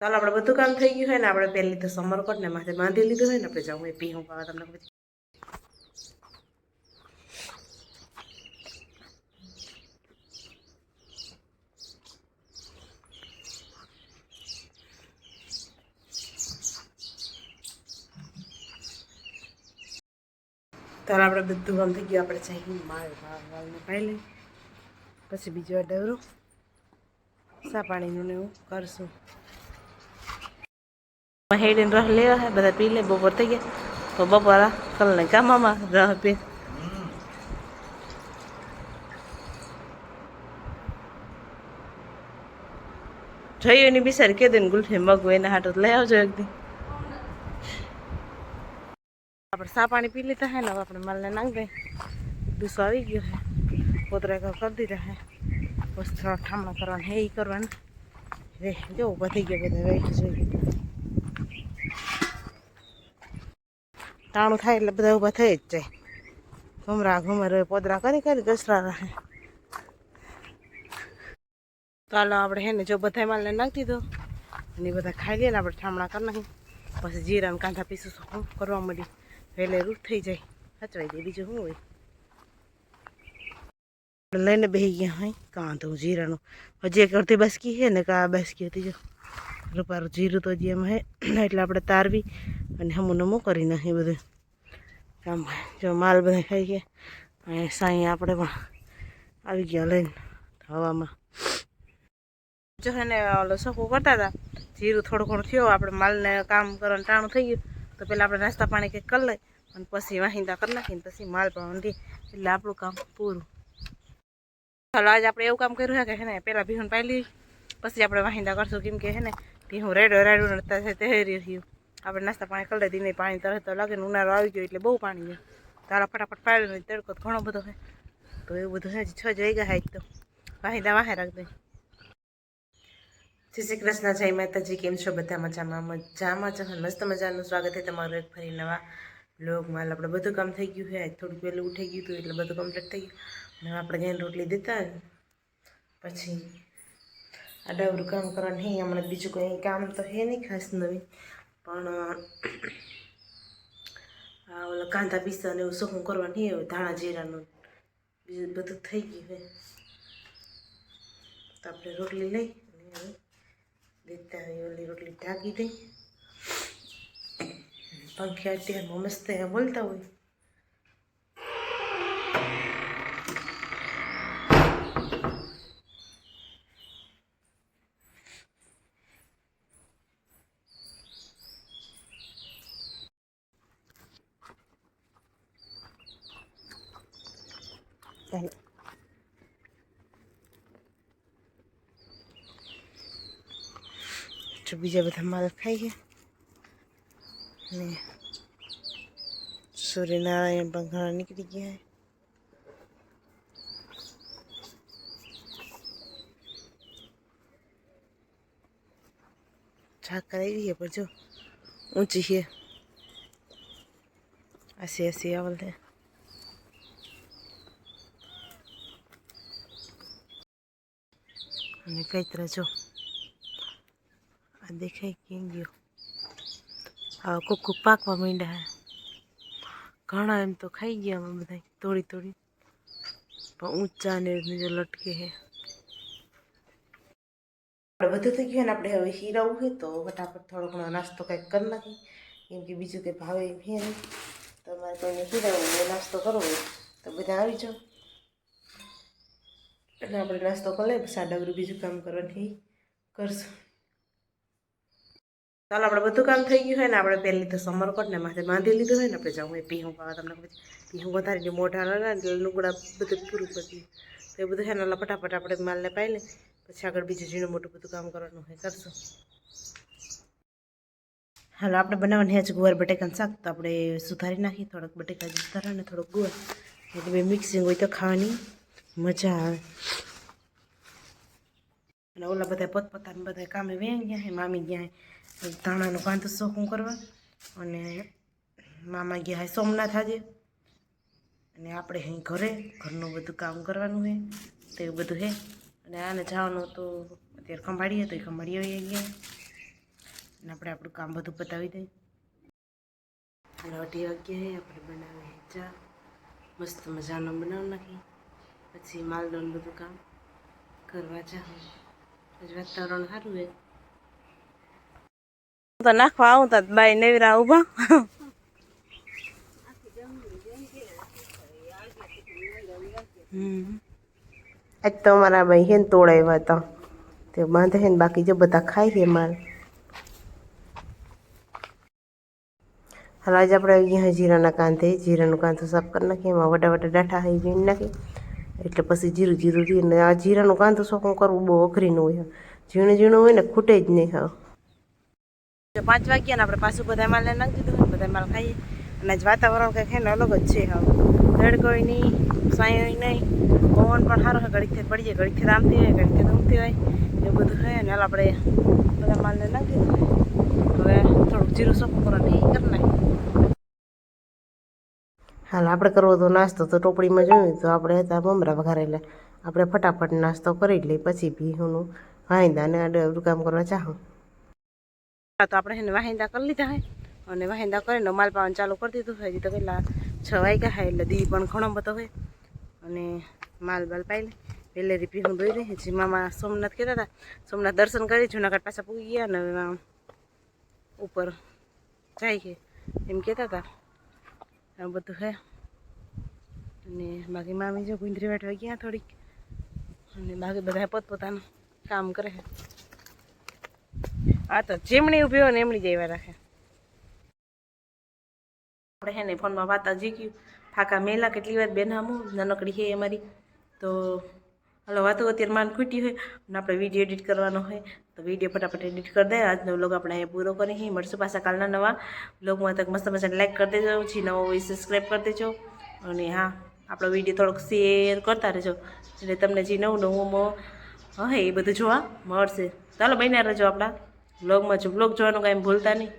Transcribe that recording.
ચાલો આપણે બધું કામ થઈ ગયું હોય ને આપણે પહેલી તો સમરકોટ ને માથે બાંધી લીધું હોય ને આપણે જવું હોય પીહું પાવા તમને ખબર. ચાલો આપણે બધું કામ થઈ ગયું આપણે જઈ માલને પાઈ લઈ પછી બીજો ડવરો સા પાણીનું ને એવું કરશું. હેડીને રહ લેવા હે બધા પી લે બપોર થઈ ગયા તો બપોરા કલ ને કામમાં રહ પી જોયું એની બિચારી કે દે ને ગુલ્ફી મગવું એના હાટું લઈ આવજો એકદી. આપણે સા પાણી પી લીધા હે ને હવે આપણે માલને નાખ દઈએ. ડૂસો આવી ગયો હે પોતરા કરી દીધા હે બસ થોડા ઠામણા કરવાના હે એ કરવાના રે જો ઊભા થઈ ગયા બધા વેઠ જોઈએ ટાણું થાય એટલે બધા ઊભા થઈ જ જાય ઘુમરા પોદરા કરી ગસરા રહે. તો હાલો આપણે હે ને જો બધા માલને નાખી દીધો અને એ બધા ખાઈ લઈએ ને આપણે ઠામણા કરી નાખી પછી જીરા કાંધા પીસું શું કરવા માંડી વહેલે રૂટ થઈ જાય હચવાઈ જાય બીજું શું હોય. લઈને બેસી ગયા હોય કાંધો જીરાનું હજી એક અડધી બાસકી છે ને કા બાસકી હતી જો રૂપારું જીરું તો હજી એમ હે એટલે આપણે તારવી અને હમું નમું કરી નાખી બધું કામ. જો માલ બધા ખાઈ ગયા અને સાંઈ આપણે પણ આવી ગયા લઈને હવામાં જો હે ને ઓલો સફું કરતા હતા જીરું થોડું ઘણું થયો આપણે માલને કામ કરવાનું ટાણું થઈ ગયું તો પહેલાં આપણે નાસ્તા પાણી કંઈક કરી લઈએ અને પછી વાહિંદા કરી નાખીને પછી માલ પણ ઊંધી એટલે આપણું કામ પૂરું. ચાલો આજે આપણે એવું કામ કર્યું છે કે હે ને પહેલાં ભીહું પાઈ લઈ પછી આપણે વાહિંદા કરશું કેમ કે હે ને ભીહું રેડું નડતા છે તે રહ્યું આપણે નાસ્તા પાણી કરી લઈએ દિને પાણી તરત તો લાગે ને ઉનાળો આવી ગયો એટલે બહુ પાણી છે તારા ફટાફટ પાડી લે તડકો ઘણો બધો છે તો એવું બધું છે 6 જ વાગ્યા છે તો વાહિંદા વાહે રાખ દઈ. જય શ્રી કૃષ્ણ જય માતાજી કેમ છો બધા મજામાં છો મસ્ત મજાનું સ્વાગત છે તમારું એક ફરી નવા બ્લોગમાં. આપણે બધું કામ થઈ ગયું છે થોડુંક વહેલું ઉઠી ગયું હતું એટલે બધું કમ્પ્લીટ થઈ ગયું અને આપણે ઘેર રોટલી દેતા પછી આ ડવરું કામ કરવાનું હે હમણાં બીજું કંઈ કામ તો હે નહીં ખાસ નવી પણ ઓલા કાંધા પીસા ને એવું સૂકું કરવાનું હે ધાણા જીરાનું બીજું બધું થઈ ગયું હે તો આપણે રોટલી લઈ અને દેતા હોય ઓલી રોટલી ઢાંકી દઈ પંખી અત્યારમાં મસ્ત બોલતા હોય. જો બીજા બધા માલ ખાઈ ગયા ને સૂર્યનારાયણ પણ ઘણા નીકળી ગયા ઝાકર આવી છે પણ જો ઊંચી છે આસી આવલ છે અને કઈતરા જો આ દેખાય કેમ ગયો આ કોક પાકવા માંડ્યા હે ઘણા એમ તો ખાઈ ગયા અમે બધા થોડી પણ ઊંચા ને જો લટકે હે. આપણે બધું થઈ ગયું ને આપણે હવે હીરાવું હોય તો ફટાફટ થોડો ઘણો નાસ્તો કંઈક કરી નાખી કેમ કે બીજું કંઈ ભાવે એમ હે નહીં તમારે કોઈને હીરાવું હોય નાસ્તો કરવો હોય તો બધા આવી જાઓ એટલે આપણે નાસ્તો કરી લઈએ પછી ડબરું બીજું કામ કરવાની કરશું. ચાલો આપણે બધું કામ થઈ ગયું હોય ને આપણે પહેલી તો સમરકોટ ને માથે બાંધી લીધું હોય ને આપણે જવું હોય પીહું પાવા તમને ખબર પીહું વધારીને મોઢા ને એટલે લુગડા બધું પૂરું કરી તો એ બધું છે ને ફટાફટ આપણે માલને પાઈ લે પછી આગળ બીજું ઝીણું મોટું બધું કામ કરવાનું હોય કરશું. હાલો આપણે બનાવવાની આજ ગુવાર બટેકાનું શાક તો આપણે સુધારી નાખીએ થોડોક બટેકા સુધારા ને થોડોક ગુવાર એટલે બે મિક્સિંગ હોય તો ખાવાની મજા આવે. અને ઓલા બધા પોતપોતાના બધા કામે વ્યાં ગયા હે મામી ગયા હે ધાણાનું કાંતો સોખું કરવા અને મામા ગયા હે સોમનાથ આજે અને આપણે અહીં ઘરનું બધું કામ કરવાનું હે તો એવું બધું હે અને આને જવાનું તો અત્યારે ખંભાળીએ તો એ ખંભાળીએ આવી ગયા અને આપણે આપણું કામ બધું પતાવી દઈએ. અને 8 વાગ્યે આપણે બનાવીએ ચા, મસ્ત મજાનો બનાવી નાખી, પછી માલદોન બધું કામ કરવા જાઉં. આજે વાતાવરણ સારું છે તો નાખવા આવું તો બાઈ નેવરા ઊભા. આજ તો અમારા ભાઈ હેન તોડાવ્યા હતા તે બાંધે ને, બાકી જો બધા ખાય છે માલ. હાલ આજે આપણે અહીંયા જીરાના કાંધે જીરાનું કાંધું સાફ કરી નાખીએ, એમાં વડા વડા ડાઠા હોય વીણ નાખી, એટલે પછી જીરું જીરું રહી. ને આ જીરાનું કાંધું શોખું કરવું બહુ અઘરીનું હોય, ઝીણું ઝીણું હોય ને ખૂટે જ નહીં. હા 5 વાગ્યા ને આપણે પાછું બધા માલ નાખી દીધું, બધા માલ ખાઈએ. અને આજ વાતાવરણ કંઈક છે ને અલગ જ છે. હા તડકોય નહીં, સાંય નહીં, પવન પણ સારો હોય, ઘડીકથી પડી જાય, ઘડીકથી રામતી હોય, ઘડીકથી રમતી હોય, એવું બધું હોય. ને હાલ આપણે બધા માલને નાખી દીધું. હવે થોડુંક જીરું ચોખ્ખું કરવાનું એ કરી નાખીએ. હાલ આપણે કરવો તો નાસ્તો તો ટોપડીમાં જોયું તો આપણે હતા મમરા વઘારેલા, આપણે ફટાફટ નાસ્તો કરી લઈએ, પછી ભીહુંનું વાહિંદા ને બધું કામ કરવા ચાહું. તો આપણે એને વાહિંદા કરી લીધા હોય, અને વાહિંદા કરીને માલ પાવાનું ચાલુ કરી દીધું હોય. હજી તો કેટલા 6 વાગ્યા હોય, એટલે દી પણ ઘણો બધો હોય. અને માલ બાલ પાઈ લે, વેલેરી ભીહું દોઈ લે. હજી મામા સોમનાથ કહેતા હતા, સોમનાથ દર્શન કરી જુનાગઢ પાછા પૂગી ગયા ને ઉપર જાય છે એમ કહેતા હતા. આ બધું હે. અને બાકી મામી જો ગુંદરી વાટવા ગયા થોડીક, અને બાકી બધા પોતપોતાનું કામ કરે છે. આ તો જેમણી ઊભી હોય ને એમણી જ એવા રાખે. આપણે હે ને ફોનમાં વાત હજી ગયું ફાકા મેલા કેટલી વાર બેનામું નાનકડી છે અમારી, તો હાલો વાતો અત્યારે માન ખૂટી હોય અને આપણે વિડીયો એડિટ કરવાનો હોય, તો વિડીયો ફટાફટ એડિટ કરી દે. આજનો વ્લોગ આપણે અહીંયા પૂરો કરી મળશું પાછા કાલના નવા વ્લોગમાં. તક મસ્ત મસ્ત લાઈક કરી દેજો, જે નવો હોય સબસ્ક્રાઈબ કરી દેજો. અને હા આપણો વિડીયો થોડોક શેર કરતા રહેજો, એટલે તમને જે નવું નવું હે એ બધું જોવા મળશે. ચાલો બન્યા રહેજો આપણા વ્લોગમાં. જો વ્લોગ જોવાનું કાંઈ ભૂલતા નહીં.